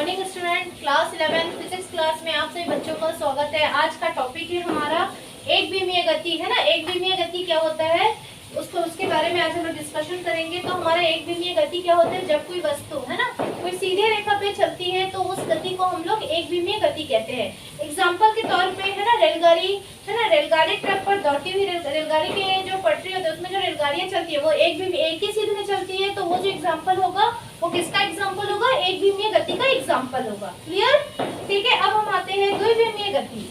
Morning student, class 11 physics class में आप सभी बच्चों का स्वागत है। आज का टॉपिक है हमारा एक विमीय गति, है ना। एक विमीय गति क्या होता है उसके बारे में आज हम लोग डिस्कशन करेंगे। तो हमारा एक विमीय गति क्या होता है, जब कोई वस्तु है ना कोई सीधे रेखा पे चलती है तो उस गति को हम लोग एक विमीय गति कहते हैं। एग्जाम्पल के तौर पे है ना रेलगाड़ी, है ना, रेलगाड़ी ट्रैक पर दौड़ती हुई रेलगाड़ी के जो पटरी होती है उसमें जो रेलगाड़ियां चलती है वो एक ही सीधे में चलती है, तो वो जो एग्जाम्पल होगा वो किसका एग्जाम्पल होगा, एक विमीय गति का एग्जाम्पल होगा। क्लियर, ठीक है। अब हम आते हैं द्विविमीय गति।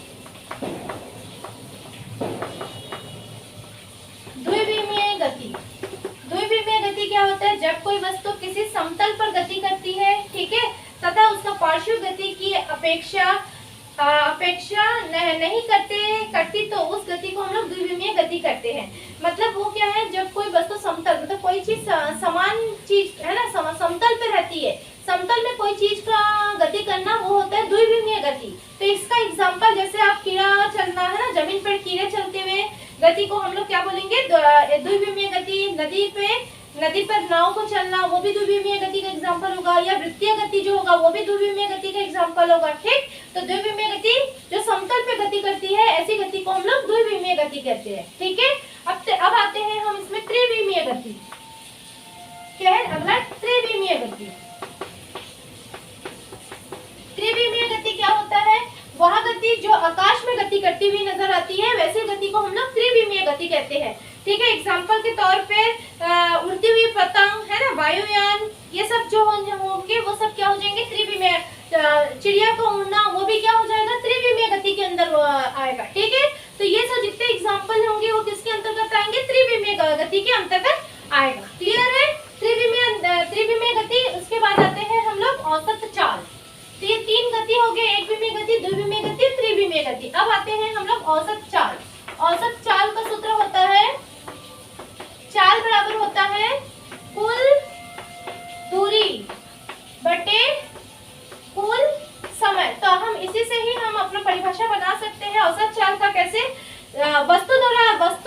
द्विविमीय गति, द्विविमीय गति क्या होता है, जब कोई वस्तु किसी समतल पर गति करती है, ठीक है, तथा उसका पार्श्व गति की अपेक्षा नहीं करती तो उस गति को हम लोग द्विविमीय गति करते हैं। मतलब वो क्या है, जब कोई वस्तु समतल मतलब कोई चीज समान चीज है ना समतल पे रहती है, समतल में कोई चीज का गति करना वो होता है द्विविमीय गति। तो इसका एग्जांपल जैसे आप कीड़ा चलना है ना, जमीन पर कीड़े चलते हुए गति को हम लोग क्या बोलेंगे, द्विविमीय गति। नदी पर नाव को चलना वो भी द्विविमीय गति का एग्जांपल होगा, या वृत्तीय गति जो होगा वो भी द्विविमीय गति का एग्जांपल होगा। ठीक, तो द्विविमीय गति जो समतल पे गति करती है ऐसी गति को हम लोग द्विविमीय गति कहते हैं। ठीक है, अब आते हैं हम इसमें त्रिविमीय गति। क्या है अगला, त्रिविमीय गति। त्रिविमीय गति क्या होता है, वह गति जो आकाश में गति करती हुई नजर आती है वैसे गति को हम लोग त्रिविमीय गति कहते हैं। ठीक है, एग्जांपल के तौर पे उड़ती हुई पतंग है ना, वायुयान, ये सब जो होंगे वो सब क्या हो जाएंगे त्रिविमीय। चिड़िया का उड़ना वो भी क्या हो जाएगा, त्रिविमीय गति के अंदर आएगा। ठीक है, तो ये सब जितने एग्जांपल होंगे वो किसके अंतर्गत आएंगे, त्रिविमीय गति के अंतर्गत आएगा। क्लियर है, त्रिविमीय गति। उसके बाद आते हैं हम लोग औसत चाल। तो ये तीन गति हो गए, एक विमीय गति, द्विविमीय गति, त्रिविमीय गति। अब आते हैं हम लोग औसत चाल। औसत चाल का सूत्र होता है, चाल बराबर होता है कुल दूरी बटे कुल समय। तो हम इसी से ही हम अपना परिभाषा बना सकते हैं औसत चाल का। कैसे, वस्तु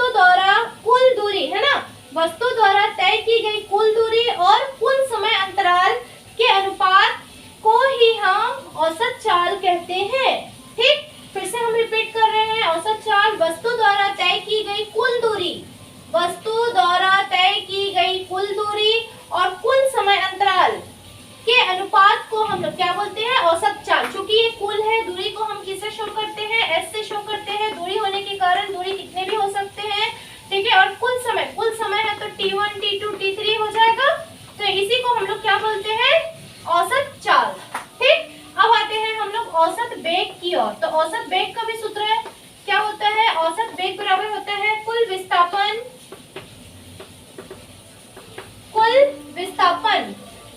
द्वारा कुल दूरी है ना, वस्तु द्वारा तय की गई कुल दूरी और कुल समय अंतराल के अनुपात को ही हम औसत चाल कहते हैं। ठीक, फिर से हम रिपीट कर रहे हैं, औसत चाल वस्तु द्वारा तय की गई कुल दूरी, वस्तु द्वारा तय की गई कुल दूरी और कुल समय अंतराल के अनुपात को हम लोग क्या बोलते हैं, औसत चाल। चूंकि ये कुल है, दूरी को हम किससे शो करते हैं, एस से शो करते हैं। दूरी होने के कारण दूरी कितने भी हो सकते हैं, ठीक है। और कुल समय है तो T1, T2, T3 हो जाएगा। तो इसी को हम लोग क्या बोलते हैं, औसत चाल। ठीक, अब आते हैं हम लोग औसत वेग की ओर। तो औसत वेग का भी सूत्र है, क्या होता है, औसत वेग बराबर होता है कुल विस्थापन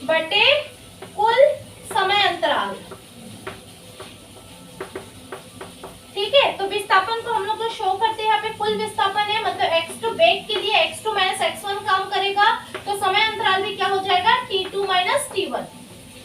बटे कुल समय अंतराल। ठीक है, तो विस्थापन को हम लोग शो करते हैं, यहाँ पे कुल विस्थापन है मतलब x2 वेग के लिए x2 माइनस x1 काम करेगा, तो समय अंतराल भी क्या हो जाएगा, T2 माइनस T1।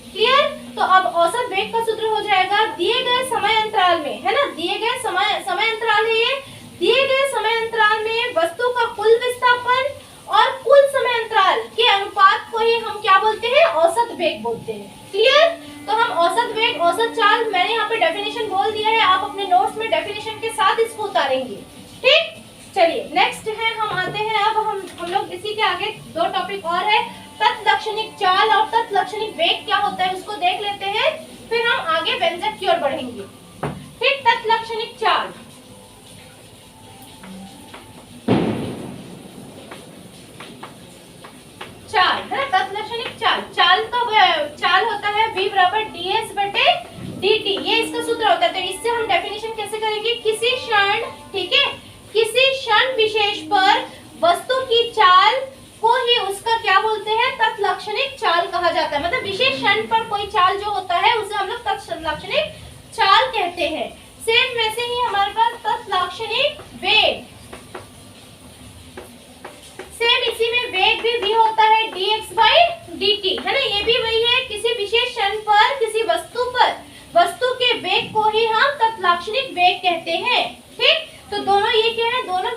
क्लियर, तो अब औसत वेग का सूत्र हो जाएगा दिए गए समय अंतराल में, है ना, दिए गए समय अंतराल है ये, दिए गए समय अंतराल में वस्तु का कुल विस्थापन और कुल समय अंतराल के अनुपात को ही हम क्या बोलते हैं, औसत वेग बोलते हैं। क्लियर, तो हम औसत वेग, औसत चाल, मैंने यहाँ पे डेफिनेशन बोल दिया है, आप अपने नोट्स में डेफिनेशन के साथ इसको उतारेंगे। ठीक, चलिए नेक्स्ट है, हम आते हैं अब हम लोग इसी के आगे दो टॉपिक और है, तत्लक्षणिक चाल और तत्लक्षणिक वेग क्या होता है उसको देख लेते हैं, फिर हम आगे व्यंजक की ओर बढ़ेंगे। ठीक, तत्लक्षणिक चाल। चाल है ना, तत्लक्षणिक चाल। चाल होता है v बराबर ds बटे dt, ये इसका सूत्र होता है। तो इससे हम डेफिनेशन कैसे करेंगे, किसी क्षण, ठीक है, किसी क्षण विशेष पर वस्तु की चाल को ही उसका क्या बोलते हैं, तत्लक्षणिक चाल कहा जाता है। मतलब विशेष क्षण पर कोई चाल जो होता है उसे हम लोग तत्लक्षणिक चाल कहते हैं। सेम वैसे ही हमारे पास तत्लक्षणिक वेग, सेम इसी में वेग भी v होता है dx बाई dt, है ना, ये भी वही है, किसी विशेष क्षण पर किसी वस्तु के वेग को ही हम तत्लक्षणिक वेग कहते हैं। ठीक, तो दोनों ये क्या है, दोनों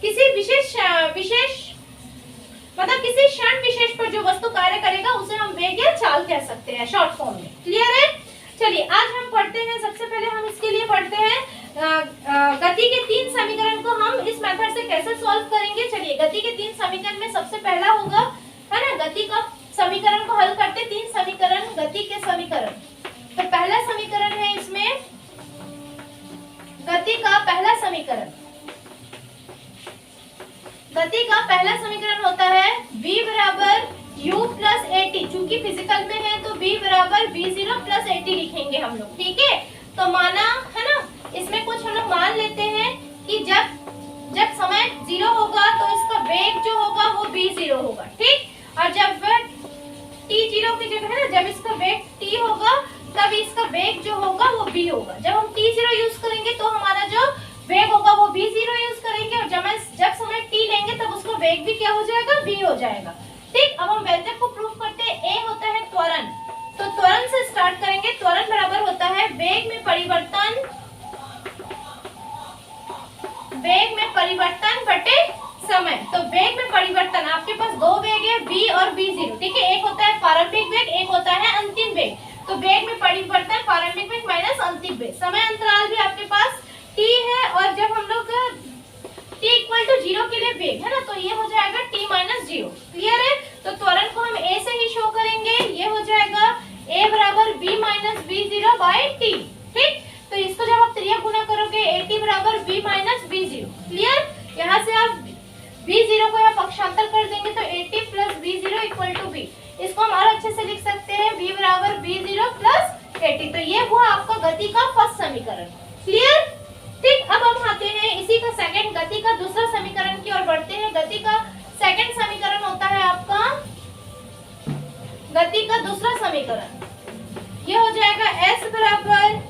किसी विशेष मतलब किसी क्षण विशेष पर जो वस्तु कार्य करेगा उसे हम वेग या चाल कह सकते हैं शॉर्ट फॉर्म में। क्लियर है? चलिए आज हम पढ़ते हैं, सबसे पहले हम इसके लिए पढ़ते हैं गति के 3 समीकरण को हम इस मेथड से कैसे सॉल्व करेंगे। चलिए गति के 3 समीकरण में सबसे पहला होगा, है ना, गति का समीकरण को हल करते 3 समीकरण, गति के समीकरण। तो पहला समीकरण है इसमें गति का पहला समीकरण। गति का पहला समीकरण होता है v बराबर u प्लस ए टी। चूंकि फिजिकल में है तो v बराबर v0 प्लस ए टी लिखेंगे हम लोग। ठीक है, तो माना, है ना, इसमें कुछ हम लोग मान लेते हैं कि जब समय 0 होगा तो इसका वेग जो होगा वो v0 होगा। ठीक, और जब t0 की जगह, है ना, जब इसका वेग t होगा तब इसका वेग जो होगा वो v होगा। जब हम t0 यूज करेंगे तो हमारा जो वेग होगा वो v0 यूज करेंगे, और जब समय t लेंगे तब उसका वेग भी क्या हो जाएगा, v हो जाएगा। ठीक, अब हम व्यंजक को प्रूफ करते हैं। a होता है त्वरण, तो त्वरण से स्टार्ट करेंगे। त्वरण बराबर होता है वेग में परिवर्तन बटे समय। तो वेग में परिवर्तन, आपके पास 2 वेग है, v और v0। ठीक है, एक होता है प्रारंभिक वेग, एक होता है अंतिम वेग। तो वेग में परिवर्तन प्रारंभिक वेग माइनस अंतिम वेग। समय अंतराल भी आपके पास t है, और जब हम लोग t इक्वल टू 0 के लिए वेग, है ना, तो ये हो जाएगा t माइनस 0। क्लियर है? तो त्वरण को हम a से ही शो करेंगे, ये हो जाएगा a बराबर v minus v0 by t। ठीक, तो इसको जब आप त्रिया गुना करोगे at बराबर v माइनस v0। क्लियर? यहाँ से आप v0 को यहाँ पक्षांतर कर देंगे तो at plus v0 equal to v। इसको हम और अच्छे से लिख सकते हैं v बराबर v0 प्लस at। तो ये हुआ आपका गति का फर्स्ट समीकरण। क्लियर? ठीक, अब हम आते हैं इसी का सेकंड, गति का दूसरा समीकरण की ओर बढ़ते हैं। गति का सेकंड समीकरण होता है आपका, गति का दूसरा समीकरण ये हो जाएगा s बराबर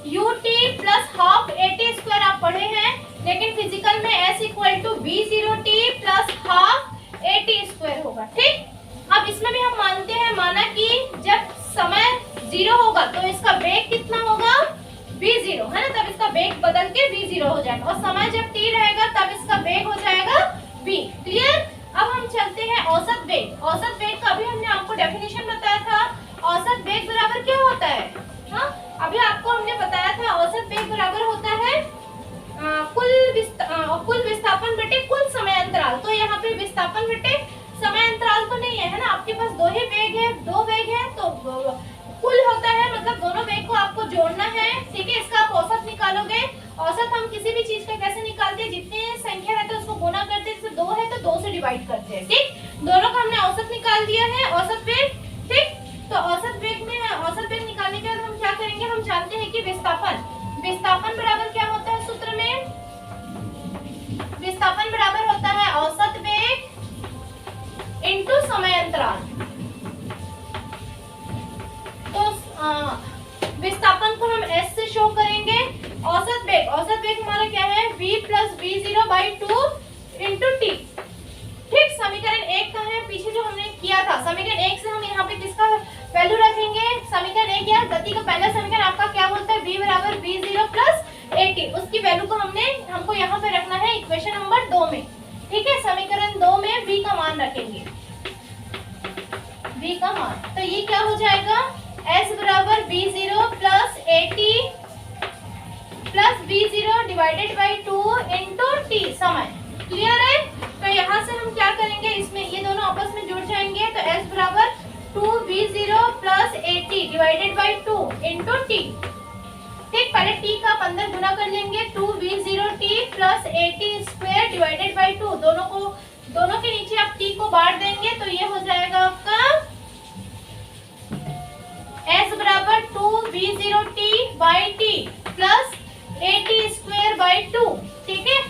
ut plus half at square. आप पढ़े हैं, लेकिन फिजिकल में s equal to v0t plus half at square होगा। ठीक, अब इसमें भी हम मानते हैं, माना कि जब समय 0 होगा तो इसका वेग कितना होगा, v0, है ना, तब इसका वेग बदल के v0 हो जाएगा, और समय जब t रहेगा तब इसका वेग हो जाएगा v। क्लियर? अब हम चलते हैं औसत वेग। औसत वेग का अभी हमने आपको डेफिनेशन बताया था। औसत वेग बराबर क्या होता है, हाँ, अभी आपको हमने बताया था औसत वेग बराबर होता है कुल विस्थापन बटे कुल समय अंतराल। तो यहाँ पे विस्थापन बटे समय अंतराल तो नहीं है, है ना, आपके पास 2 ही वेग है, 2 वेग है, तो कुल होता है, मतलब दोनों वेग को आपको जोड़ना है। ठीक है, इसका आप औसत निकालोगे। औसत हम किसी भी चीज का कैसे निकालते हैं, जितनी संख्या रहता है उसको गुना करते हैं। जैसे 2 है तो 2 से डिवाइड करते हैं। ठीक, दोनों का हमने औसत निकाल दिया है, औसत वेग। ठीक, तो औसत वेग निकालने के बाद हम क्या करेंगे, हम जानते हैं कि विस्थापन बराबर क्या होता है, सूत्र में विस्थापन बराबर होता है औसत वेग इनटू समय अंतराल। तो विस्थापन को हम s से शो करेंगे। औसत वेग हमारा क्या है, v plus v0 by 2 into t। ठीक, समीकरण 1 का है, पीछे जो हमने किया था समीकरण 1 से हम यहाँ पे किसका वैल्यू रखेंगे, समीकरण 1 या गति का पहला समीकरण आपका क्या बोलता है, v बराबर v0 प्लस at। उसकी वैल्यू को हमको यहाँ पे रखना है इक्वेशन नंबर 2 में। ठीक है, समीकरण 2 में v का मान रखेंगे, v का मान। तो ये क्या हो जाएगा, s बराबर v0 plus at plus v0 divided by 2 into t समय। क्लियर है? तो यहाँ से हम क्या करेंगे, इसमें ये दोनों आपस में जुड़ जाएंगे, तो s बराबर 2v0 plus at divided by 2 into t। ठीक, पहले t का आप अंदर गुना कर लेंगे, 2v0t plus at square divided by 2। दोनों के नीचे आप t को बांट देंगे, तो ये हो जाएगा आपका s बराबर 2v0t by t plus at square by 2। ठीक है,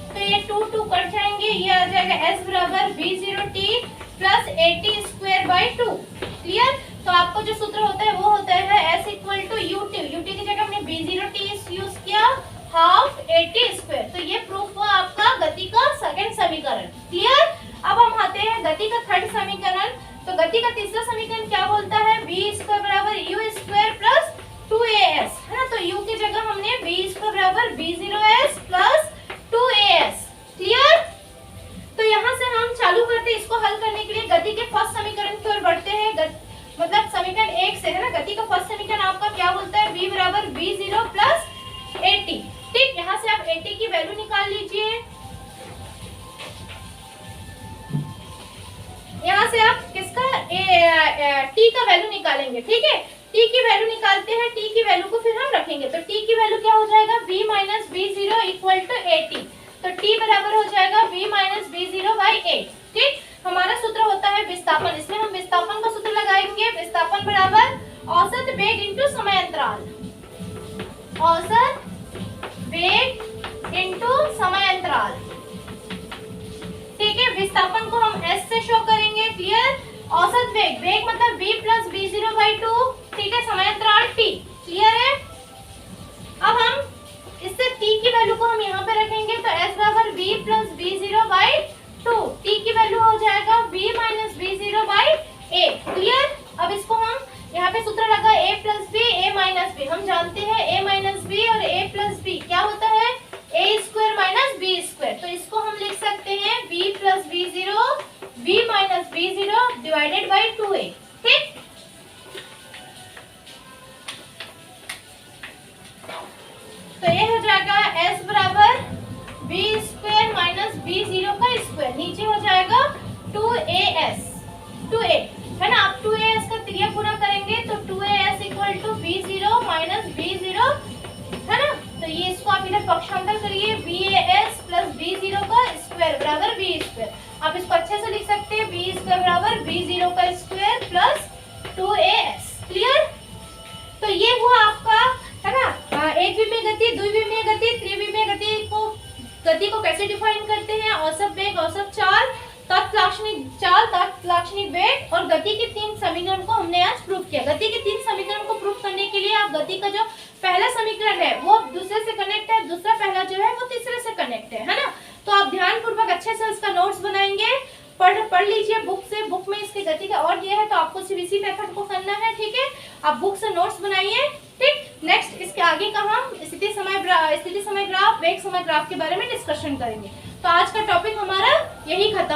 तो ये 2 कट जाएंगे, ये आ जाएगा s बराबर v0t plus at square by 2। Clear? तो आपको जो सूत्र होता है वो होता है s इक्वल टू ut की जगह हमने v0t यूज किया, हाफ at स्क्वायर। तो ये प्रूफ हुआ आपका गति का सेकंड समीकरण। क्लियर? अब हम आते हैं गति का थर्ड समीकरण। तो गति का तीसरा समीकरण क्या बोलता है, v स्क्वायर बराबर u स्क्वायर प्लस 2as, है ना, तो u की जगह हमने v स्क्वायर बराबर v0s प्लस 2as। क्लियर? तो यहाँ से हम चालू करते हैं इसको हल करने के लिए। गति के समीकरण 1 से, है ना, गति का फर्स्ट समीकरण आपका क्या बोलता है, v बराबर v0 प्लस at। ठीक, यहाँ से आप at की वैल्यू निकाल लीजिए। यहाँ से आप किसका t का वैल्यू निकालेंगे। ठीक है, t की वैल्यू निकालते हैं, t की वैल्यू को फिर हम रखेंगे, तो t की वैल्यू क्या हो जाएगा, v minus v0 equal to at। तो t बराबर हो जाएगा v minus v0 by a। ठीक, हमारा सूत्र होता है विस्थापन, इसमें हम विस्थापन का सूत्र लगाएंगे। विस्थापन बराबर औसत वेग इंटू समय अंतराल, औसत वेग इंटू समय अंतराल। ठीक है, विस्थापन को हम s से शो करेंगे। क्लियर, औसत वेग, वेग मतलब v प्लस v0 बाई 2। ठीक है, समय अंतराल t। क्लियर है, अब हम इससे t की वैल्यू को हम यहाँ पे रखेंगे, तो s बराबर v plus v0 by 2, t की वैल्यू हो जाएगा v minus v0 by a। Clear, अब इसको हम यहाँ पे सूत्र लगा a plus b a minus b। हम जानते हैं a माइनस b और a प्लस b क्या होता है, a square minus b square. तो इसको हम लिख सकते हैं v plus v0 v minus v0 divided by 2a। ठीक, तो ये हो जाएगा s बराबर v स्क्वायर माइनस v0 का स्क्वायर, नीचे हो जाएगा 2as 2a, है ना। आप 2as का त्रिज्या पूरा करेंगे तो 2as equal to v0 minus v0, है ना। तो ये इसको आप इधर पक्षांतर करिए, vas प्लस v0 का स्क्वायर बराबर v स्क्वायर। आप इसको अच्छे से लिख सकते हैं, v स्क्वायर बराबर v0 का स्क्वायर प्लस 2as। क्लियर, तो ये हुआ आपका, है ना, एक विमीय गति, द्विविमीय गति, त्रिविमीय गति को कैसे डिफाइन करते हैं, औसत वेग, औसत चाल, तत्लाक्षणिक वेग और गति के 3 समीकरण को हमने आज प्रूव किया। गति के 3 समीकरण को प्रूव करने के लिए आप गति का जो पहला समीकरण है वो दूसरे से कनेक्ट है, दूसरा पहला जो है वो तीसरे से कनेक्ट है ना। तो आप ध्यानपूर्वक अच्छे से इसका नोट्स बनाएंगे, पढ़ लीजिए बुक से। बुक में इसकी गति का और दिया है, तो आपको सिर्फ इसी मेथड को करना है। ठीक है, आप बुक से नोट्स बनाइए। ठीक, नेक्स्ट इसके आगे का हम स्थिति समय ग्राफ, वेग समय ग्राफ के बारे में डिस्कशन करेंगे। तो आज का टॉपिक हमारा यही खत्म।